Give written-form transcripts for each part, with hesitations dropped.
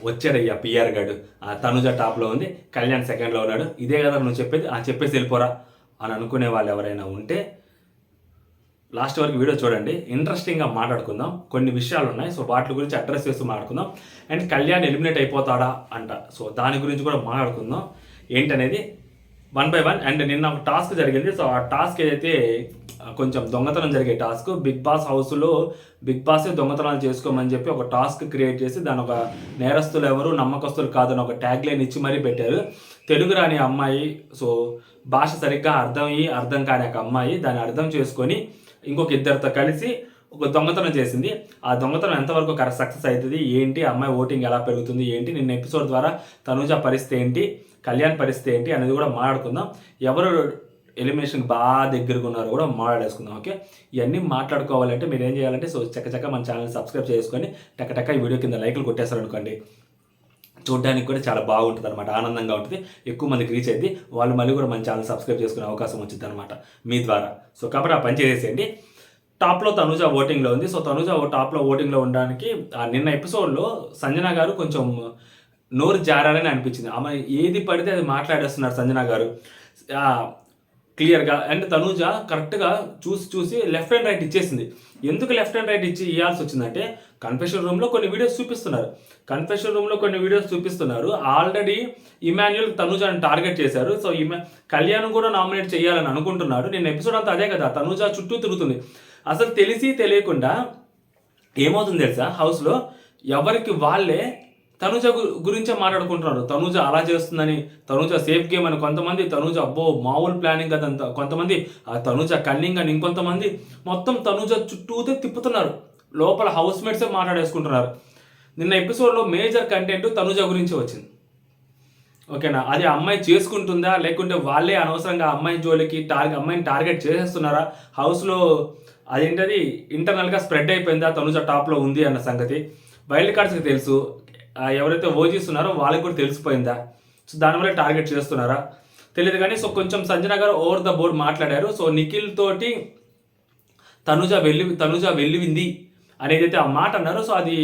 వచ్చాడయ్యా PR గాడు, తనుజ టాప్లో ఉంది, కళ్యాణ్ సెకండ్లో ఉన్నాడు, ఇదే కదా నువ్వు చెప్పేది, చెప్పేసి వెళ్ళిపోరా అని అనుకునే వాళ్ళు ఎవరైనా ఉంటే లాస్ట్ వరకు వీడియో చూడండి. ఇంట్రెస్టింగ్గా మాట్లాడుకుందాం. కొన్ని విషయాలు ఉన్నాయి, సో వాటి గురించి అడ్రస్ చేస్తూ మాట్లాడుకుందాం. అండ్ కళ్యాణ్ ఎలిమినేట్ అయిపోతాడా అంట, సో దాని గురించి కూడా మాట్లాడుకుందాం ఏంటనేది వన్ బై వన్. అండ్ నిన్న ఒక టాస్క్ జరిగింది, సో ఆ టాస్క్ ఏదైతే కొంచెం దొంగతనం జరిగే టాస్క్, బిగ్ బాస్ హౌస్లో బిగ్ బాసే దొంగతనాలు చేసుకోమని చెప్పి ఒక టాస్క్ క్రియేట్ చేసి దాని ఒక నేరస్తులు ఎవరు నమ్మకస్తులు కాదని ఒక ట్యాగ్ లైన్ ఇచ్చి మరీ పెట్టారు. తెలుగు రాని అమ్మాయి, సో భాష సరిగ్గా అర్థం కాని ఒక అమ్మాయి దాన్ని అర్థం చేసుకొని ఇంకొక ఇద్దరితో కలిసి ఒక దొంగతనం చేసింది. ఆ దొంగతనం ఎంతవరకు సక్సెస్ అవుతుంది ఏంటి, అమ్మాయి ఓటింగ్ ఎలా పెరుగుతుంది ఏంటి, నిన్న ఎపిసోడ్ ద్వారా తనుజ పరిస్థితి ఏంటి, కళ్యాణ్ పరిస్థితి ఏంటి అనేది కూడా మాట్లాడుకుందాం. ఎవరు ఎలిమినేషన్ బాగా దగ్గరగా ఉన్నారో కూడా మాట్లాడేసుకుందాం. ఓకే, ఇవన్నీ మాట్లాడుకోవాలంటే మీరు ఏం చేయాలంటే సో చక్కచక్క మన ఛానల్ సబ్స్క్రైబ్ చేసుకొని టక్క ఈ వీడియో కింద లైకులు కొట్టేశారనుకోండి, చూడడానికి కూడా చాలా బాగుంటుంది అనమాట, ఆనందంగా ఉంటుంది, ఎక్కువ మందికి రీచ్ అయింది, వాళ్ళు మళ్ళీ కూడా మన ఛానల్ సబ్స్క్రైబ్ చేసుకునే అవకాశం వచ్చింది అనమాట మీ ద్వారా. సో కాబట్టి ఆ పని చేసేయండి. టాప్లో తనుజ ఓటింగ్లో ఉంది. సో తనుజ టాప్లో ఓటింగ్లో ఉండడానికి నిన్న ఎపిసోడ్లో సంజన గారు కొంచెం నోరు జారాలని అనిపించింది. ఆమె ఏది పడితే అది మాట్లాడేస్తున్నారు సంజన గారు క్లియర్గా. అండ్ తనుజ కరెక్ట్గా చూసి లెఫ్ట్ అండ్ రైట్ ఇచ్చేసింది. ఎందుకు లెఫ్ట్ అండ్ రైట్ ఇవ్వాల్సి వచ్చిందంటే కన్ఫెషన్ రూమ్లో కొన్ని వీడియోస్ చూపిస్తున్నారు. ఆల్రెడీ ఇమాన్యుల్ తనుజాని టార్గెట్ చేశారు. సో కళ్యాణ్ కూడా నామినేట్ చేయాలని అనుకుంటున్నాడు. నేను ఎపిసోడ్ అంతా అదే కదా, తనుజ చుట్టూ తిరుగుతుంది. అసలు తెలిసి తెలియకుండా ఏమవుతుంది తెలుసా, హౌస్లో ఎవరికి వాళ్ళే తనుజ గురించే మాట్లాడుకుంటున్నారు. తనుజ అలా చేస్తుందని, తనుజ సేఫ్ గేమ్ అని కొంతమంది, తనుజ అబ్బో మామూలు ప్లానింగ్ అదంతా కొంతమంది, తనుజ కన్నింగ్ అని ఇంకొంతమంది, మొత్తం తనుజ చుట్టూతే తిప్పుతున్నారు. లోపల హౌస్ మేట్సే మాట్లాడేసుకుంటున్నారు. నిన్న ఎపిసోడ్లో మేజర్ కంటెంట్ తనుజ గురించి వచ్చింది. ఓకేనా, అది అమ్మాయి చేసుకుంటుందా లేకుంటే వాళ్ళే అనవసరంగా అమ్మాయి జోలికి అమ్మాయిని టార్గెట్ చేసేస్తున్నారా, హౌస్లో అదేంటది ఇంటర్నల్గా స్ప్రెడ్ అయిపోయిందా తనుజ టాప్లో ఉంది అన్న సంగతి వైల్డ్ కార్డ్స్కి తెలుసు. ఎవరైతే ఓజిస్తున్నారో వాళ్ళకి కూడా తెలిసిపోయిందా, సో దానివల్ల టార్గెట్ చేస్తున్నారా తెలియదు. కానీ సో కొంచెం సంజన గారు ఓవర్ ద బోర్డ్ మాట్లాడారు. సో నిఖిల్ తోటి తనుజ వెళ్ళింది అనేది అయితే ఆ మాట అన్నారు. సో అది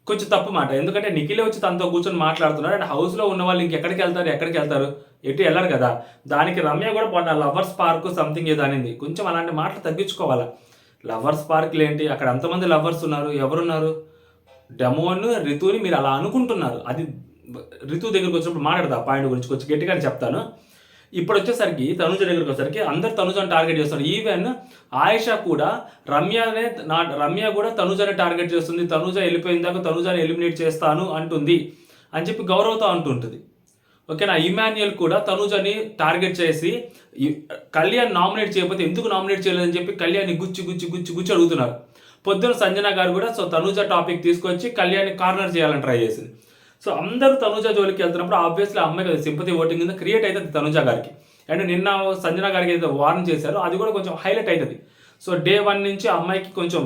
కొంచెం తప్పు మాట, ఎందుకంటే నిఖిలే వచ్చి తనతో కూర్చొని మాట్లాడుతున్నారు. అండ్ హౌస్లో ఉన్న వాళ్ళు ఇంకెక్కడికి వెళ్తారు ఎటు వెళ్ళరు కదా. దానికి రమ్య కూడా లవర్స్ పార్క్ సంథింగ్ ఏదో అనింది. కొంచెం అలాంటి మాటలు తగ్గించుకోవాలా. లవర్స్ పార్క్లు ఏంటి, అక్కడ ఎంతమంది లవర్స్ ఉన్నారు, ఎవరున్నారు, డెమోను రితుని మీరు అలా అనుకుంటున్నారు. అది రితు దగ్గరికి వచ్చినప్పుడు మాట్లాడదా పాయింట్ గురించి కొంచెం గట్టిగానే చెప్తాను. ఇప్పుడు వచ్చేసరికి తనుజ దగ్గరికి వచ్చేసరికి అందరు తనుజని టార్గెట్ చేస్తున్నారు. ఈవెన్ ఆయిషా కూడా రమ్య కూడా తనుజని టార్గెట్ చేస్తుంది. తనుజ వెళ్ళిపోయిన దాకా తనుజని ఎలిమినేట్ చేస్తాను అంటుంది అని చెప్పి గౌరవతో అంటుంటుంది. ఓకేనా, ఇమాన్యుయల్ కూడా తనుజని టార్గెట్ చేసి కళ్యాణ్ నామినేట్ చేయకపోతే ఎందుకు నామినేట్ చేయలేదని చెప్పి కళ్యాణ్ని గుచ్చి అడుగుతున్నారు. పొద్దున సంజన గారు కూడా సో తనుజ టాపిక్ తీసుకొచ్చి కళ్యాణ్ని కార్నర్ చేయాలని ట్రై చేసింది. సో అందరూ తనుజ జోలికి వెళ్తున్నప్పుడు ఆబ్వియస్లీ అమ్మాయికి అది సింపతి ఓటింగ్ కింద క్రియేట్ అవుతుంది తనుజ గారికి. అండ్ నిన్న సంజన గారికి ఏదైతే వార్న్ చేశారో అది కూడా కొంచెం హైలైట్ అవుతుంది. సో డే 1 నుంచి అమ్మాయికి కొంచెం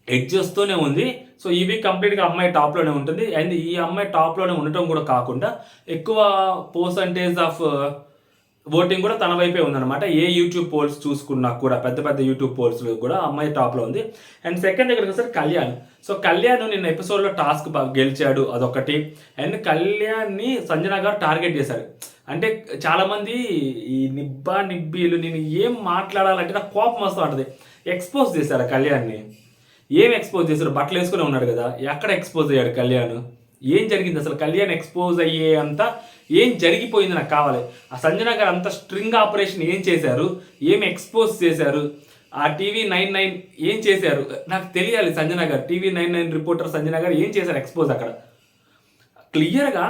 ఎడ్జ్ చేస్తూనే ఉంది. సో ఈ వీక్ కంప్లీట్గా అమ్మాయి టాప్లోనే ఉంటుంది. అండ్ ఈ అమ్మాయి టాప్లోనే ఉండటం కూడా కాకుండా ఎక్కువ పర్సంటేజ్ ఆఫ్ ఓటింగ్ కూడా తన వైపే ఉందన్నమాట. ఏ యూట్యూబ్ పోల్స్ చూసుకున్నా కూడా పెద్ద యూట్యూబ్ పోల్స్ కూడా అమ్మాయి టాప్లో ఉంది. అండ్ సెకండ్ దగ్గరికి వచ్చేసరికి కళ్యాణ్. సో కళ్యాణ్ నిన్న ఎపిసోడ్లో టాస్క్ గెలిచాడు, అదొకటి. అండ్ కళ్యాణ్ని సంజన గారు టార్గెట్ చేశారు. అంటే చాలామంది ఈ నిబ్బీలు నేను ఏం మాట్లాడాలంటే నాకు కోపం వస్తూ ఉంటుంది. ఎక్స్పోజ్ చేశారు కళ్యాణ్ని. ఏం ఎక్స్పోజ్ చేశారు, బట్టలు వేసుకునే ఉన్నాడు కదా, ఎక్కడ ఎక్స్పోజ్ అయ్యాడు కళ్యాణ్, ఏం జరిగింది అసలు, కళ్యాణ్ ఎక్స్పోజ్ అయ్యే అంత ఏం జరిగిపోయింది నాకు కావాలి. ఆ సంజన గారు అంత స్ట్రింగ్ ఆపరేషన్ ఏం చేశారు, ఏం ఎక్స్పోజ్ చేశారు, ఆ TV99 ఏం చేశారు నాకు తెలియాలి. సంజన గారు TV99 రిపోర్టర్ సంజన గారు ఏం చేశారు ఎక్స్పోజ్ అక్కడ. క్లియర్గా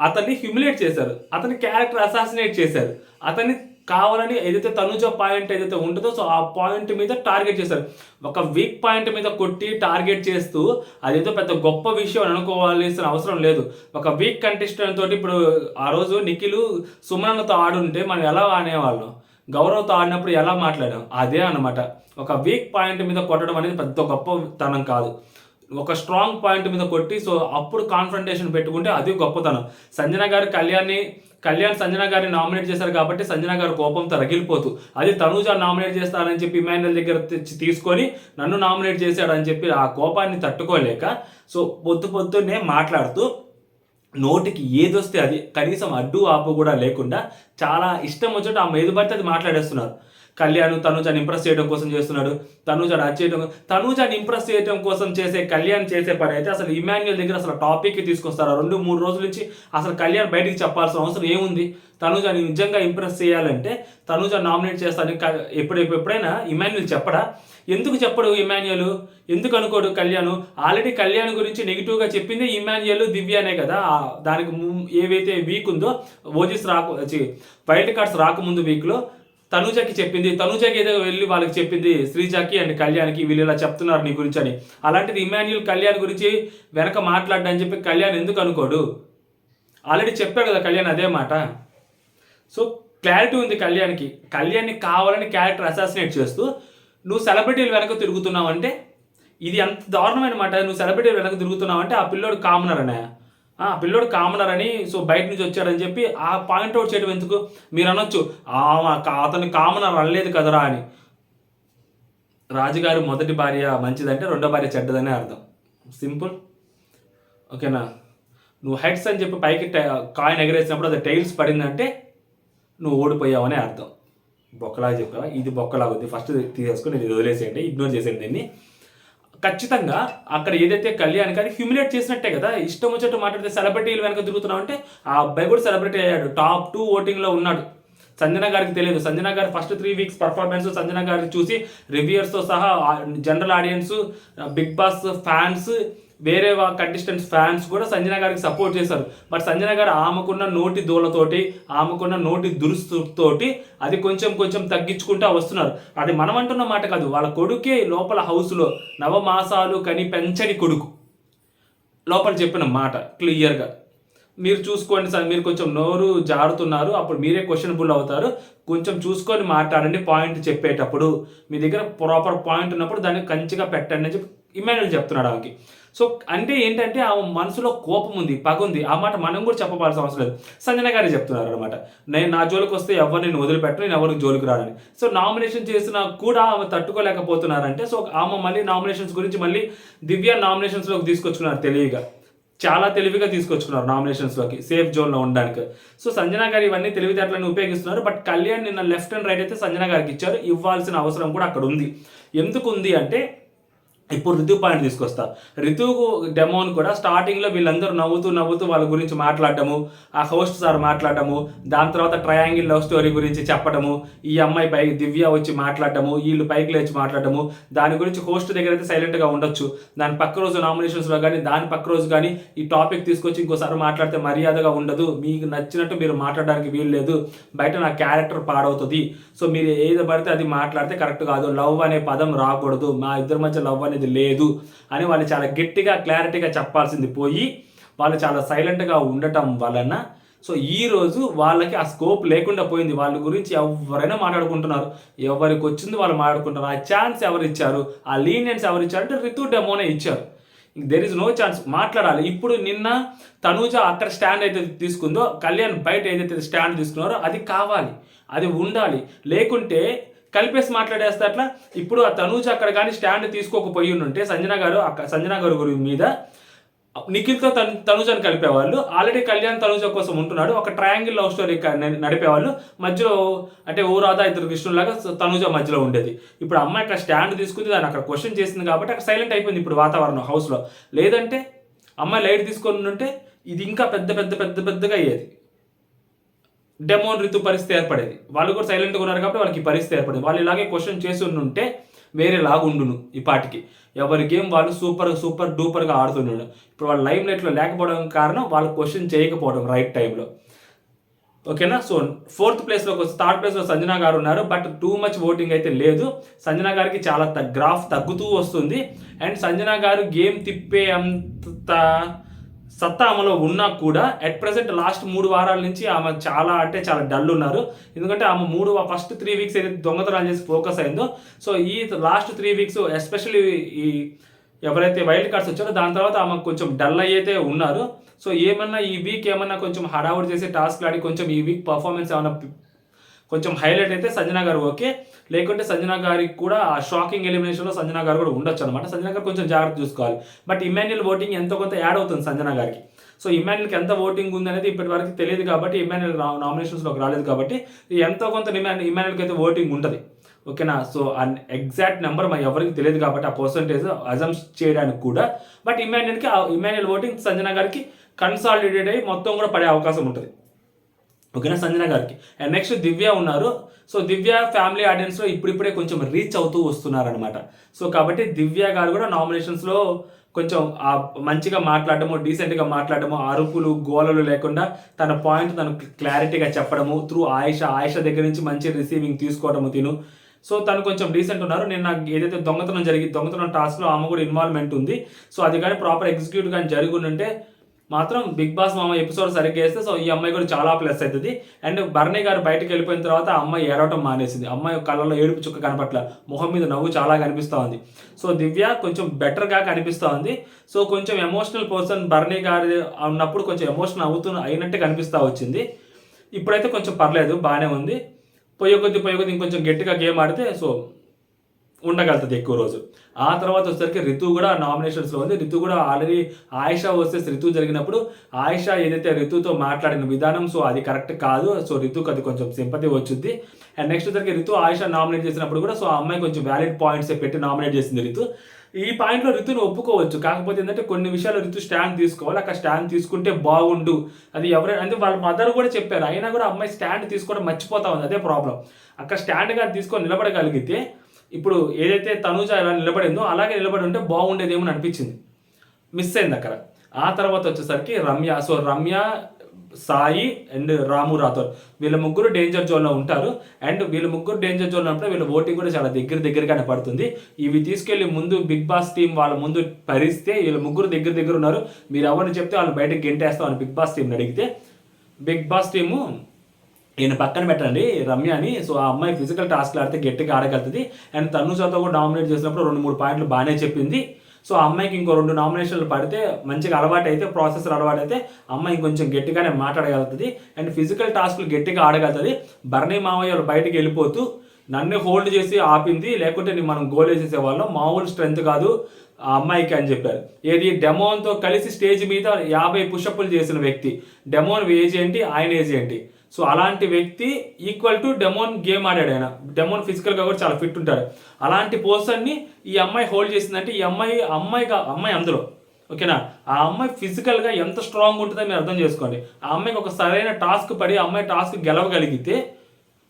అతన్ని హ్యూమిలేట్ చేశారు, అతని క్యారెక్టర్ అసాసినేట్ చేశారు, అతన్ని కావాలని ఏదైతే తనుజ పాయింట్ ఏదైతే ఉంటుందో సో ఆ పాయింట్ మీద టార్గెట్ చేశారు. ఒక వీక్ పాయింట్ మీద కొట్టి టార్గెట్ చేస్తూ అదేదో పెద్ద గొప్ప విషయం అని అనుకోవాల్సిన అవసరం లేదు. ఒక వీక్ కంటెస్టెంట్ తోటి ఇప్పుడు ఆ రోజు నిఖిల్ సుమనతో ఆడుంటే మనం ఎలా ఆనేవాళ్ళం, గౌరవ్తో ఆడినప్పుడు ఎలా మాట్లాడాం, అదే అనమాట. ఒక వీక్ పాయింట్ మీద కొట్టడం అనేది పెద్ద గొప్పతనం కాదు. ఒక స్ట్రాంగ్ పాయింట్ మీద కొట్టి సో అప్పుడు కాన్ఫ్రంటేషన్ పెట్టుకుంటే అది గొప్పతనం. సంజన గారు కళ్యాణ్ సంజన గారిని నామినేట్ చేశారు కాబట్టి సంజన గారు కోపంతో రగిలిపోతూ అది తనుజ నామినేట్ చేస్తానని చెప్పి ఇమాన్యుయల్ దగ్గర తీసుకొని నన్ను నామినేట్ చేశాడని చెప్పి ఆ కోపాన్ని తట్టుకోలేక సో పొద్దున్నే మాట్లాడుతూ నోటికి ఏదొస్తే అది, కనీసం అడ్డు ఆపు కూడా లేకుండా చాలా ఇష్టం వచ్చేట్టు ఆమె ఏది పడితే అది మాట్లాడేస్తున్నారు. కళ్యాణ్ తనూజాని ఇంప్రెస్ చేయడం కోసం చేస్తున్నాడు, తనూజాని అది చేయడం, తనూజాని ఇంప్రెస్ చేయడం కోసం చేసే కళ్యాణ్ చేసే పని అయితే అసలు ఇమాన్యుయల్ దగ్గర అసలు టాపిక్కి తీసుకొస్తారు. 2-3 రోజుల నుంచి అసలు కళ్యాణ్ బయటికి చెప్పాల్సిన అవసరం ఏముంది? తనూజాని నిజంగా ఇంప్రెస్ చేయాలంటే తనూజా నామినేట్ చేస్తాను ఎప్పుడైనా ఇమాన్యుయల్ చెప్పడా? ఎందుకు చెప్పడు ఇమాన్యుయల్? ఎందుకు అనుకోడు కళ్యాణ్? ఆల్రెడీ కళ్యాణ్ గురించి నెగిటివ్గా చెప్పింది ఇమాన్యుయల్, దివ్యానే కదా. దానికి ఏవైతే వీక్ ఉందో ఓజీస్ వైల్డ్ కార్డ్స్ రాకముందు వీక్లో తనూజకి చెప్పింది, తనూజకి ఏదో వెళ్ళి వాళ్ళకి చెప్పింది శ్రీజాకి అండ్ కళ్యాణ్కి, వీళ్ళు ఇలా చెప్తున్నారు నీ గురించి అని. అలాంటిది ఇమాన్యుయల్ కళ్యాణ్ గురించి వెనక మాట్లాడని చెప్పి కళ్యాణ్ ఎందుకు అనుకోడు? ఆల్రెడీ చెప్పాడు కదా కళ్యాణ్ అదే మాట. సో క్లారిటీ ఉంది కళ్యాణ్కి. కళ్యాణ్ని కావాలని క్యారెక్టర్ అసాసినేట్ చేస్తూ నువ్వు సెలబ్రిటీలు వెనక తిరుగుతున్నావు అంటే ఇది ఎంత దారుణమైన మాట. నువ్వు సెలబ్రిటీలు వెనక తిరుగుతున్నావు అంటే ఆ పిల్లోడు కామనర్ అనే, ఆ పిల్లోడు కామనర్ అని, సో బయట నుంచి వచ్చాడని చెప్పి ఆ పాయింట్అవుట్ చేయడం ఎందుకు? మీరు అనొచ్చు అతను కామనర్ అనలేదు కదరా అని. రాజుగారు మొదటి భార్య మంచిదంటే రెండో భార్య చెడ్డదనే అర్థం. సింపుల్. ఓకేనా? నువ్వు హెడ్స్ అని చెప్పి పైకి కాయిన్ ఎగరేసినప్పుడు అది టైల్స్ పడిందంటే నువ్వు ఓడిపోయావనే అర్థం. బొక్కలాగా చెప్పావా? ఇది బొక్కలాగా ఉంది, ఫస్ట్ తీసేసుకుని ఇది వదిలేసేయండి, ఇగ్నోర్ చేసేయండి దీన్ని. ఖచ్చితంగా అక్కడ ఏదైతే కళ్యాణ్కి అది హ్యూమిలేట్ చేసినట్టే కదా. ఇష్టం వచ్చేట్టు మాట్లాడితే సెలబ్రిటీలు వెనక తిరుగుతున్నావు అంటే ఆ అబ్బాయి కూడా సెలబ్రిటీ అయ్యాడు, టాప్ 2 ఓటింగ్లో ఉన్నాడు. సంజన గారికి తెలియదు. సంజన గారి ఫస్ట్ 3 వీక్స్ పర్ఫార్మెన్స్ సంజన గారిని చూసి రివ్యూయర్స్తో సహా general audience, Bigg Boss fans, వేరే కంటెస్టెంట్స్ ఫ్యాన్స్ కూడా సంజన గారికి సపోర్ట్ చేశారు. బట్ సంజన గారు ఆమెకున్న నోటి దూలతోటి, ఆమెకున్న నోటి దురుస్తుతోటి అది కొంచెం తగ్గించుకుంటూ వస్తున్నారు. అది మనం అంటున్న మాట కాదు, వాళ్ళ కొడుకే లోపల హౌస్లో నవమాసాలు కని పెంచని కొడుకు లోపల చెప్పిన మాట క్లియర్గా. మీరు చూసుకోండి సార్, మీరు కొంచెం నోరు జారుతున్నారు, అప్పుడు మీరే క్వశ్చనబుల్ అవుతారు. కొంచెం చూసుకొని మాట్లాడండి పాయింట్ చెప్పేటప్పుడు. మీ దగ్గర ప్రాపర్ పాయింట్ ఉన్నప్పుడు దాన్ని కంచిగా పెట్టండి అని చెప్పి ఇమాన్యుయల్ చెప్తున్నాడు ఆమెకి. సో అంటే ఏంటంటే ఆ మనసులో కోపం ఉంది, పగ ఉంది. ఆ మాట మనం కూడా చెప్పాల్సిన అవసరం లేదు. సంజన గారే చెప్తున్నారు అనమాట, నేను నా జోలికి వస్తే ఎవరు నేను వదిలిపెట్టను, నేను ఎవరికి జోలికి రానని. సో నామినేషన్ చేసినా కూడా ఆమె తట్టుకోలేకపోతున్నారంటే సో ఆమె మళ్ళీ నామినేషన్స్ గురించి మళ్ళీ దివ్య నామినేషన్స్లోకి తీసుకొచ్చుకున్నారు. తెలివిగా, చాలా తెలివిగా తీసుకొచ్చుకున్నారు నామినేషన్స్లోకి, సేఫ్ జోన్లో ఉండడానికి. సో సంజన గారు ఇవన్నీ తెలివితేటలను ఉపయోగిస్తున్నారు. బట్ కళ్యాణ్ నిన్న లెఫ్ట్ అండ్ రైట్ అయితే సంజన గారికి ఇచ్చారు. ఇవ్వాల్సిన అవసరం కూడా అక్కడ ఉంది. ఎందుకు ఉంది అంటే ఇప్పుడు రితు పాయింట్ తీసుకొస్తా. రితుకు డెమోన్ కూడా స్టార్టింగ్లో వీళ్ళందరూ నవ్వుతూ వాళ్ళ గురించి మాట్లాడటము, ఆ హోస్ట్ సార్ మాట్లాడటము, దాని తర్వాత ట్రయాంగిల్ లవ్ స్టోరీ గురించి చెప్పడము, ఈ అమ్మాయి పైకి దివ్య వచ్చి మాట్లాడటము, వీళ్ళు పైకి లేచి మాట్లాడటము, దాని గురించి హోస్ట్ దగ్గర అయితే సైలెంట్గా ఉండొచ్చు. దాని పక్క రోజు నామినేషన్స్లో కానీ దాని పక్క రోజు కానీ ఈ టాపిక్ తీసుకొచ్చి ఇంకోసారి మాట్లాడితే మర్యాదగా ఉండదు, మీకు నచ్చినట్టు మీరు మాట్లాడడానికి వీలు లేదు, బయట నా క్యారెక్టర్ పాడవుతుంది, సో మీరు ఏది పడితే అది మాట్లాడితే కరెక్ట్ కాదు, లవ్ అనే పదం రాకూడదు, మా ఇద్దరి మధ్య లవ్ అనేది లేదు అని వాళ్ళు చాలా గట్టిగా క్లారిటీగా చెప్పాల్సింది పోయి వాళ్ళు చాలా సైలెంట్గా ఉండటం వలన సో ఈరోజు వాళ్ళకి ఆ స్కోప్ లేకుండా పోయింది. వాళ్ళ గురించి ఎవరైనా మాట్లాడుకుంటున్నారు, ఎవరికి వచ్చింది వాళ్ళు మాట్లాడుకుంటున్నారు. ఆ ఛాన్స్ ఎవరు ఇచ్చారు, ఆ లీనియన్స్ ఎవరు ఇచ్చారు అంటే రితు డెమోనే ఇచ్చారు. దెర్ ఇస్ నో ఛాన్స్ మాట్లాడాలి. ఇప్పుడు నిన్న తనూజ అక్కడ స్టాండ్ అయితే తీసుకుందో, కళ్యాణ్ బయట ఏదైతే స్టాండ్ తీసుకున్నారో అది కావాలి, అది ఉండాలి. లేకుంటే కలిపేసి మాట్లాడేస్తే అట్లా. ఇప్పుడు ఆ తనూజ అక్కడ కానీ స్టాండ్ తీసుకోకపోయి ఉంటే సంజన గారు గురి మీద నిఖిల్తో తనూజని కలిపేవాళ్ళు. ఆల్రెడీ కళ్యాణ్ తనూజ కోసం ఉంటున్నాడు, ఒక ట్రయాంగిల్ లవ్ స్టోరీ నడిపేవాళ్ళు. మధ్యలో అంటే ఓ రాధా ఇద్దరు కృష్ణులాగా తనూజ మధ్యలో ఉండేది. ఇప్పుడు అమ్మాయి అక్కడ స్టాండ్ తీసుకుంది, దాన్ని అక్కడ క్వశ్చన్ చేసింది కాబట్టి అక్కడ సైలెంట్ అయిపోయింది ఇప్పుడు వాతావరణం హౌస్లో. లేదంటే అమ్మాయి లైట్ తీసుకొని ఉంటే ఇది ఇంకా పెద్దగా అయ్యేది. డెమోన్ రితు పరిస్థితి ఏర్పడేది. వాళ్ళు కూడా సైలెంట్గా ఉన్నారు కాబట్టి వాళ్ళకి పరిస్థితి ఏర్పడేది. వాళ్ళు ఇలాగే క్వశ్చన్ చేసి ఉంటే వేరే లాగుండును ఈ పాటికి. ఎవరి గేమ్ వాళ్ళు సూపర్ డూపర్గా ఆడుతున్నాడు. ఇప్పుడు వాళ్ళు లైమ్ లైట్లో లేకపోవడం కారణం వాళ్ళు క్వశ్చన్ చేయకపోవడం రైట్ టైంలో. ఓకేనా? సో 4th ప్లేస్లోకి వస్తే 3rd ప్లేస్లో సంజన గారు ఉన్నారు. బట్ టూ మచ్ ఓటింగ్ అయితే లేదు. సంజన గారికి చాలా గ్రాఫ్ తగ్గుతూ వస్తుంది. అండ్ సంజన గారు గేమ్ తిప్పే అంత సత్తా ఆమెలో ఉన్నా కూడా అట్ ప్రెసెంట్ లాస్ట్ 3 వారాల నుంచి ఆమె చాలా డల్ ఉన్నారు. ఎందుకంటే ఆమె ఫస్ట్ 3 వీక్స్ ఏదైతే దొంగతనాలు చేసి ఫోకస్ అయిందో, సో ఈ లాస్ట్ 3 వీక్స్ ఎస్పెషల్లీ ఈ ఎవరైతే వైల్డ్ కార్డ్స్ వచ్చారో దాని తర్వాత ఆమె కొంచెం డల్ అయితే ఉన్నారు. సో ఏమన్నా ఈ వీక్ ఏమన్నా కొంచెం హడావుడి చేసి టాస్క్లు ఆడి కొంచెం ఈ వీక్ పర్ఫార్మెన్స్ ఏమన్నా కొంచెం హైలైట్ అయితే సంజన గారు ఓకే, లేకుంటే సంజన గారికి కూడా ఆ షాకింగ్ ఎలిమినేషన్లో సంజన గారు కూడా ఉండొచ్చు అనమాట. సంజన గారు కొంచెం జాగ్రత్త చూసుకోవాలి. బట్ ఇమాన్యుయల్ ఓటింగ్ ఎంతో కొంత యాడ్ అవుతుంది సంజన గారికి. సో ఇమాన్యుల్కి ఎంత ఓటింగ్ ఉంది అనేది ఇప్పటి వరకు తెలియదు కాబట్టి, ఇమాన్యుయల్ నామినేషన్స్లోకి రాలేదు కాబట్టి ఎంతో కొంత ఇమాన్యుల్కి అయితే ఓటింగ్ ఉంటుంది. ఓకేనా. సో ఎగ్జాక్ట్ నెంబర్ మన ఎవరికి తెలియదు కాబట్టి ఆ పర్సంటేజ్ అజంప్ట్ చేయడానికి కూడా. బట్ ఇమాన్యుయల్ ఓటింగ్ సంజన గారికి కన్సాలిడేట్ అయ్యి మొత్తం కూడా పడే అవకాశం ఉంటుంది. ఓకేనా, సంజన గారికి. అండ్ నెక్స్ట్ దివ్య ఉన్నారు. సో దివ్య ఫ్యామిలీ ఆడియన్స్లో ఇప్పుడిప్పుడే కొంచెం రీచ్ అవుతూ వస్తున్నారనమాట. సో కాబట్టి దివ్య గారు కూడా నామినేషన్స్లో కొంచెం మంచిగా మాట్లాడటము, డీసెంట్గా మాట్లాడటము, అరుపులు గోలలు లేకుండా తన పాయింట్ తను క్లారిటీగా చెప్పడము త్రూ ఆయిష దగ్గర నుంచి మంచి రిసీవింగ్ తీసుకోవడము తిను. సో తను కొంచెం డీసెంట్ ఉన్నారు. నేను ఏదైతే దొంగతనం టాస్క్లో ఆమె కూడా ఇన్వాల్వ్మెంట్ ఉంది. సో అది కానీ ప్రాపర్ ఎగ్జిక్యూట్ కానీ జరిగి ఉంటే మాత్రం బిగ్ బాస్ మామ ఎపిసోడ్ సరిగ్గా వేస్తే సో ఈ అమ్మాయి కూడా చాలా ప్లస్ అవుతుంది. అండ్ బర్నీ గారు బయటకు వెళ్ళిపోయిన తర్వాత ఆ అమ్మాయి ఏడవటం మానేసింది. అమ్మాయి కళ్ళలో ఏడుపు చుక్క కనపట్ల, మొహం మీద నవ్వు చాలా కనిపిస్తూ ఉంది. సో దివ్య కొంచెం బెటర్గా కనిపిస్తూ ఉంది. సో కొంచెం ఎమోషనల్ పర్సన్ బర్నీ గారు ఉన్నప్పుడు కొంచెం ఎమోషనల్ అయినట్టే కనిపిస్తూ వచ్చింది. ఇప్పుడైతే కొంచెం పర్లేదు, బాగానే ఉంది. పోయే కొద్ది ఇంకొంచెం గట్టిగా గేమ్ ఆడితే సో ఉండగలుగుతుంది ఎక్కువ రోజు. ఆ తర్వాత వచ్చేసరికి రితు కూడా నామినేషన్స్లో ఉంది. రితు కూడా ఆల్రెడీ ఆయిష వర్సెస్ రితు జరిగినప్పుడు ఆయిష ఏదైతే రితుతో మాట్లాడిన విధానం సో అది కరెక్ట్ కాదు. సో రితుకు అది కొంచెం సింపతి వచ్చింది. అండ్ నెక్స్ట్ వచ్చరికి రితు ఆయిష నామినేట్ చేసినప్పుడు కూడా సో ఆ అమ్మాయి కొంచెం వ్యాలిడ్ పాయింట్స్ పెట్టి నామినేట్ చేసింది రితు. ఈ పాయింట్లో రితుని ఒప్పుకోవచ్చు. కాకపోతే ఏంటంటే కొన్ని విషయాలు రితు స్టాండ్ తీసుకోవాలి. అక్కడ స్టాండ్ తీసుకుంటే బాగుండు. అది ఎవరైనా అంటే వాళ్ళ మదర్ కూడా చెప్పారు, అయినా కూడా అమ్మాయి స్టాండ్ తీసుకోవడం మర్చిపోతా ఉంది. అదే ప్రాబ్లం. అక్కడ స్టాండ్గా తీసుకొని నిలబడగలిగితే ఇప్పుడు ఏదైతే తనూజ ఎలా నిలబడిందో అలాగే నిలబడి ఉంటే బాగుండేదేమో అనిపించింది. మిస్ అయింది అక్కడ. ఆ తర్వాత వచ్చేసరికి రమ్య. సో రమ్య, సాయి అండ్ రాము రాథోర్ వీళ్ళ ముగ్గురు డేంజర్ జోన్లో ఉంటారు. అండ్ వీళ్ళ ముగ్గురు డేంజర్ జోన్లో ఉంటే వీళ్ళ ఓటింగ్ కూడా చాలా దగ్గరగానే పడుతుంది. ఇవి తీసుకెళ్లి ముందు బిగ్ బాస్ టీం వాళ్ళ ముందు పరిస్తే వీళ్ళ ముగ్గురు దగ్గర ఉన్నారు, మీరు ఎవరిని చెప్తే వాళ్ళు బయటకు గెంటేస్తాం అని బిగ్ బాస్ టీంని అడిగితే బిగ్ బాస్ టీము ఈయన పక్కన పెట్టండి రమ్యని. సో ఆ అమ్మాయి ఫిజికల్ టాస్క్లు ఆడితే గట్టిగా ఆడగలుగుతుంది. అండ్ తనుజతో కూడా నామినేట్ చేసినప్పుడు 2-3 పాయింట్లు బాగానే చెప్పింది. సో ఆ అమ్మాయికి ఇంకో 2 నామినేషన్లు పడితే మంచిగా అలవాటు అయితే ప్రాసెసర్ అలవాటు అయితే అమ్మాయి కొంచెం గట్టిగానే మాట్లాడగలుగుతుంది. అండ్ ఫిజికల్ టాస్క్లు గట్టిగా ఆడగలుగుతుంది. బర్నీ మావయ్య బయటికి వెళ్ళిపోతూ నన్ను హోల్డ్ చేసి ఆపింది, లేకుంటే మనం గోల్ వేసేసేవాళ్ళం, మామూలు స్ట్రెంత్ కాదు ఆ అమ్మాయికి అని చెప్పారు. ఏది డెమోన్తో కలిసి స్టేజ్ మీద 50 పుషప్లు చేసిన వ్యక్తి. డెమోన్ ఏజ్ ఏంటి, ఆయన ఏజ్ ఏంటి. సో అలాంటి వ్యక్తి ఈక్వల్ టు డెమోన్ గేమ్ ఆడాడు. ఆయన డెమోన్ ఫిజికల్గా కూడా చాలా ఫిట్ ఉంటాడు. అలాంటి పర్సన్ని ఈ అమ్మాయి హోల్డ్ చేసిందంటే ఈ అమ్మాయి అందులో ఓకేనా. ఆ అమ్మాయి ఫిజికల్గా ఎంత స్ట్రాంగ్ ఉంటుందో మీరు అర్థం చేసుకోండి. ఆ అమ్మాయికి ఒక సరైన టాస్క్ పడి ఆ అమ్మాయి టాస్క్ గెలవగలిగితే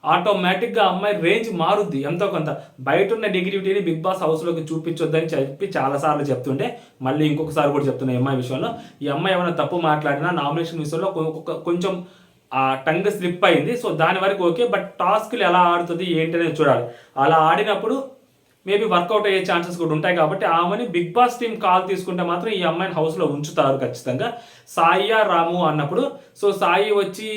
ఆటోమేటిక్గా అమ్మాయి రేంజ్ మారుద్ది ఎంతో కొంత. బయట ఉన్న నెగిటివిటీని బిగ్ బాస్ హౌస్లోకి చూపించొద్దని చెప్పి చాలాసార్లు చెప్తుండే, మళ్ళీ ఇంకొకసారి కూడా చెప్తున్నా ఈ అమ్మాయి విషయంలో. ఈ అమ్మాయి ఏమైనా తప్పు మాట్లాడినా నామినేషన్ విషయంలో కొంచెం ఆ టంగ్ స్లిప్ అయింది. సో దాని వరకు ఓకే. బట్ టాస్క్లు ఎలా ఆడుతుంది ఏంటి అనేది చూడాలి. అలా ఆడినప్పుడు మేబీ వర్కౌట్ అయ్యే ఛాన్సెస్ కూడా ఉంటాయి. కాబట్టి ఆమెని బిగ్ బాస్ టీం కాల్ తీసుకుంటే మాత్రం ఈ అమ్మాయిని హౌస్లో ఉంచుతారు ఖచ్చితంగా. సాయియా రాము అన్నప్పుడు సో సాయి వచ్చి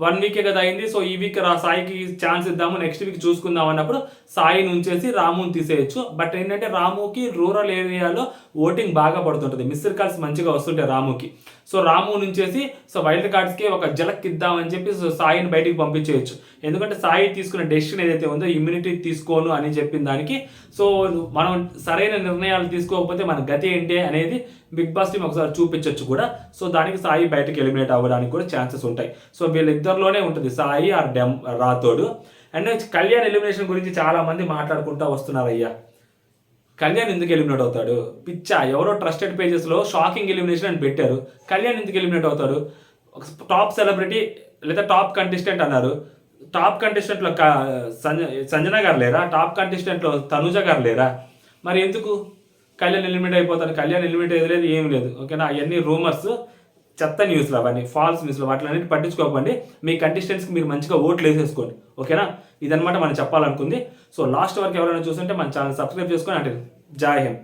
1 వీకే కదా అయింది. సో ఈ వీక్ సాయికి ఛాన్స్ ఇద్దాము, నెక్స్ట్ వీక్ చూసుకుందాం అన్నప్పుడు సాయిని ఉంచేసి రాముని తీసేయచ్చు. బట్ ఏంటంటే రాముకి రూరల్ ఏరియాలో ఓటింగ్ బాగా పడుతుంటుంది, మిస్డ్ కాల్స్ మంచిగా వస్తుంటాయి రాముకి. సో రాము నుంచేసి సో వైల్డ్ కార్డ్స్కి ఒక జలక్ ఇద్దామని చెప్పి సో సాయిని బయటికి పంపించేయచ్చు. ఎందుకంటే సాయి తీసుకున్న డెసిషన్ ఏదైతే ఉందో ఇమ్యూనిటీ తీసుకోను అని చెప్పిన దానికి సో మనం సరైన నిర్ణయాలు తీసుకోకపోతే మన గతి ఏంటి అనేది బిగ్ బాస్ టీం ఒకసారి చూపించవచ్చు కూడా. సో దానికి సాయి బయటకు ఎలిమినేట్ అవ్వడానికి కూడా ఛాన్సెస్ ఉంటాయి. సో వీళ్ళిద్దరిలోనే ఉంటుంది Sai or Rathod. And Kalyan elimination గురించి చాలా మంది మాట్లాడుకుంటూ వస్తున్నారు. అయ్యా కళ్యాణ్ ఎందుకు ఎలిమినేట్ అవుతాడు, పిచ్చా. ఎవరో ట్రస్టెడ్ పేజెస్లో షాకింగ్ ఎలిమినేషన్ అని పెట్టారు. కళ్యాణ్ ఎందుకు ఎలిమినేట్ అవుతాడు? ఒక టాప్ సెలబ్రిటీ లేదా టాప్ కంటెస్టెంట్ అన్నారు. టాప్ కంటెస్టెంట్లో సంజన గారు లేరా? టాప్ కంటెస్టెంట్లో తనుజ గారు లేరా? మరి ఎందుకు కళ్యాణ్ ఎలిమినేట్ అయిపోతాడు? కళ్యాణ్ ఎలిమినేట్ అయ్యేది ఏం లేదు ఓకేనా. అవన్నీ రూమర్స్, చెత్త న్యూస్లు, అవన్నీ ఫాల్స్ న్యూస్లు, వాటిని పట్టించుకోకండి. మీ కంటెస్టెంట్స్కి మీరు మంచిగా ఓట్లు వేసేసుకోండి ఓకేనా. ఇదనమాట మనం చెప్పాలనుకుంది. సో లాస్ట్ వరకు ఎవరైనా చూస్తుంటే మన ఛానల్ సబ్స్క్రైబ్ చేసుకొని అంటే జై హింద్.